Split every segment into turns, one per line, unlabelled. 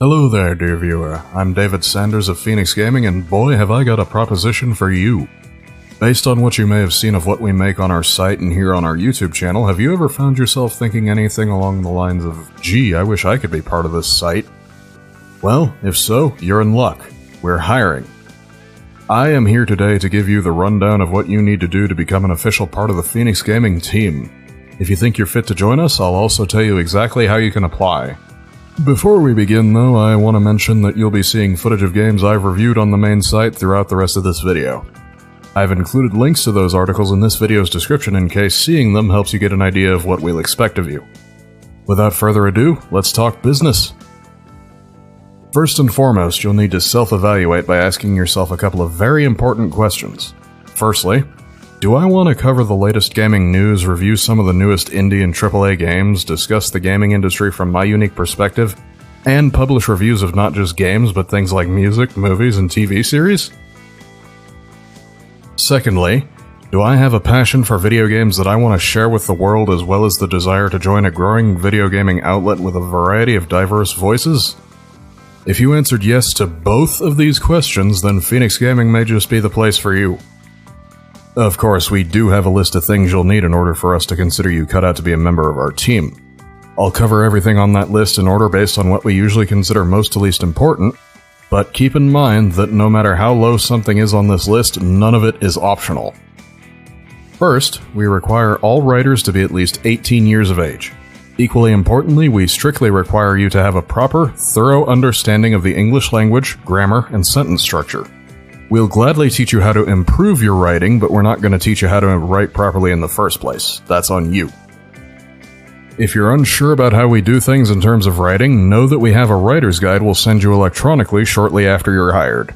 Hello there, dear viewer. I'm David Sanders of Phenixx Gaming, and boy have I got a proposition for you. Based on what you may have seen of what we make on our site and here on our YouTube channel, have you ever found yourself thinking anything along the lines of, gee, I wish I could be part of this site? Well, if so, you're in luck. We're hiring. I am here today to give you the rundown of what you need to do to become an official part of the Phenixx Gaming team. If you think you're fit to join us, I'll also tell you exactly how you can apply. Before we begin, though, I want to mention that you'll be seeing footage of games I've reviewed on the main site throughout the rest of this video. I've included links to those articles in this video's description in case seeing them helps you get an idea of what we'll expect of you. Without further ado, let's talk business. First and foremost, you'll need to self-evaluate by asking yourself a couple of very important questions. Firstly, do I want to cover the latest gaming news, review some of the newest indie and AAA games, discuss the gaming industry from my unique perspective, and publish reviews of not just games but things like music, movies, and TV series? Secondly, do I have a passion for video games that I want to share with the world as well as the desire to join a growing video gaming outlet with a variety of diverse voices? If you answered yes to both of these questions, then Phenixx Gaming may just be the place for you. Of course, we do have a list of things you'll need in order for us to consider you cut out to be a member of our team. I'll cover everything on that list in order based on what we usually consider most to least important, but keep in mind that no matter how low something is on this list, none of it is optional. First, we require all writers to be at least 18 years of age. Equally importantly, we strictly require you to have a proper, thorough understanding of the English language, grammar, and sentence structure. We'll gladly teach you how to improve your writing, but we're not going to teach you how to write properly in the first place. That's on you. If you're unsure about how we do things in terms of writing, know that we have a writer's guide we'll send you electronically shortly after you're hired.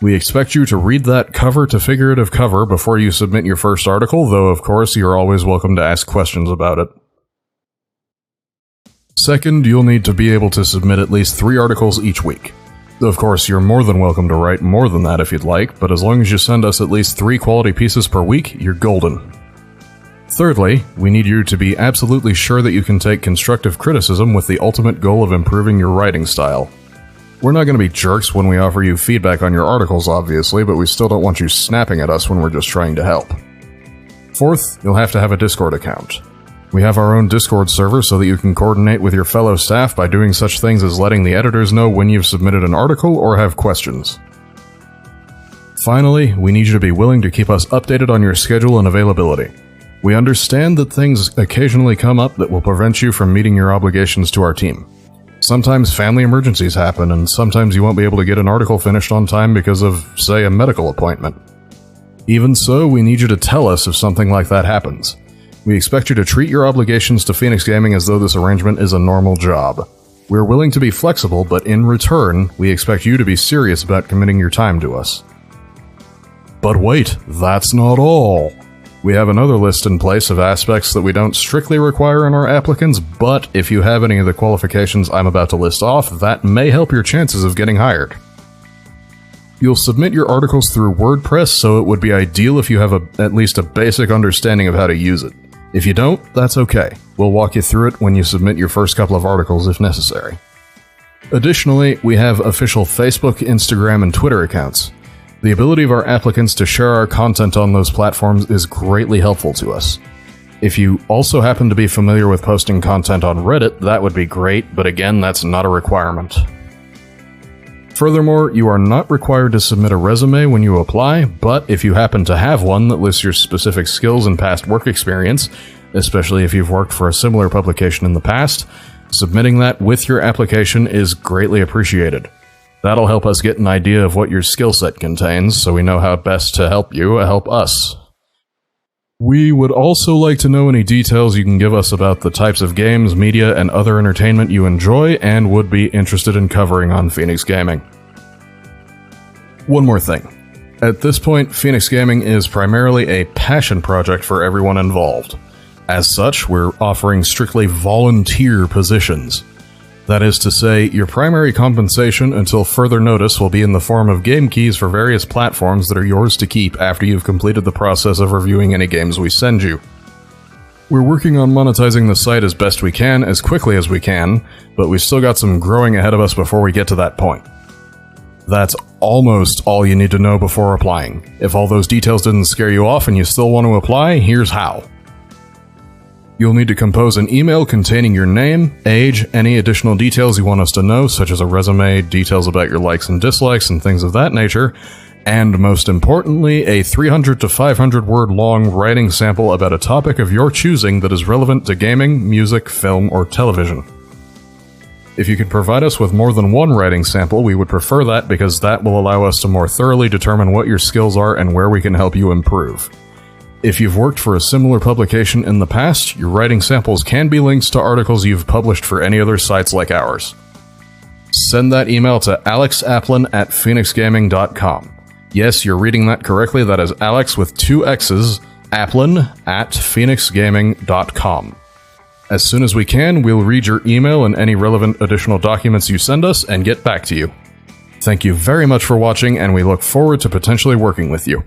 We expect you to read that cover to figurative cover before you submit your first article, though of course you're always welcome to ask questions about it. Second, you'll need to be able to submit at least 3 articles each week. Of course, you're more than welcome to write more than that if you'd like, but as long as you send us at least 3 quality pieces per week, you're golden. Thirdly, we need you to be absolutely sure that you can take constructive criticism with the ultimate goal of improving your writing style. We're not going to be jerks when we offer you feedback on your articles, obviously, but we still don't want you snapping at us when we're just trying to help. Fourth, you'll have to have a Discord account. We have our own Discord server so that you can coordinate with your fellow staff by doing such things as letting the editors know when you've submitted an article or have questions. Finally, we need you to be willing to keep us updated on your schedule and availability. We understand that things occasionally come up that will prevent you from meeting your obligations to our team. Sometimes family emergencies happen, and sometimes you won't be able to get an article finished on time because of, say, a medical appointment. Even so, we need you to tell us if something like that happens. We expect you to treat your obligations to Phenixx Gaming as though this arrangement is a normal job. We're willing to be flexible, but in return, we expect you to be serious about committing your time to us. But wait, that's not all. We have another list in place of aspects that we don't strictly require in our applicants, but if you have any of the qualifications I'm about to list off, that may help your chances of getting hired. You'll submit your articles through WordPress, so it would be ideal if you have at least a basic understanding of how to use it. If you don't, that's okay. We'll walk you through it when you submit your first couple of articles if necessary. Additionally, we have official Facebook, Instagram, and Twitter accounts. The ability of our applicants to share our content on those platforms is greatly helpful to us. If you also happen to be familiar with posting content on Reddit, that would be great, but again, that's not a requirement. Furthermore, you are not required to submit a resume when you apply, but if you happen to have one that lists your specific skills and past work experience, especially if you've worked for a similar publication in the past, submitting that with your application is greatly appreciated. That'll help us get an idea of what your skill set contains, so we know how best to help you help us. We would also like to know any details you can give us about the types of games, media, and other entertainment you enjoy and would be interested in covering on Phenixx Gaming. One more thing. At this point, Phenixx Gaming is primarily a passion project for everyone involved. As such, we're offering strictly volunteer positions. That is to say, your primary compensation until further notice will be in the form of game keys for various platforms that are yours to keep after you've completed the process of reviewing any games we send you. We're working on monetizing the site as best we can, as quickly as we can, but we've still got some growing ahead of us before we get to that point. That's almost all you need to know before applying. If all those details didn't scare you off and you still want to apply, here's how. You'll need to compose an email containing your name, age, any additional details you want us to know, such as a resume, details about your likes and dislikes, and things of that nature, and most importantly, a 300 to 500 word long writing sample about a topic of your choosing that is relevant to gaming, music, film, or television. If you could provide us with more than one writing sample, we would prefer that because that will allow us to more thoroughly determine what your skills are and where we can help you improve. If you've worked for a similar publication in the past, your writing samples can be links to articles you've published for any other sites like ours. Send that email to alexaplin@phenixgaming.com. Yes, you're reading that correctly. That is Alex with 2 X's, Applin@phenixgaming.com. As soon as we can, we'll read your email and any relevant additional documents you send us and get back to you. Thank you very much for watching, and we look forward to potentially working with you.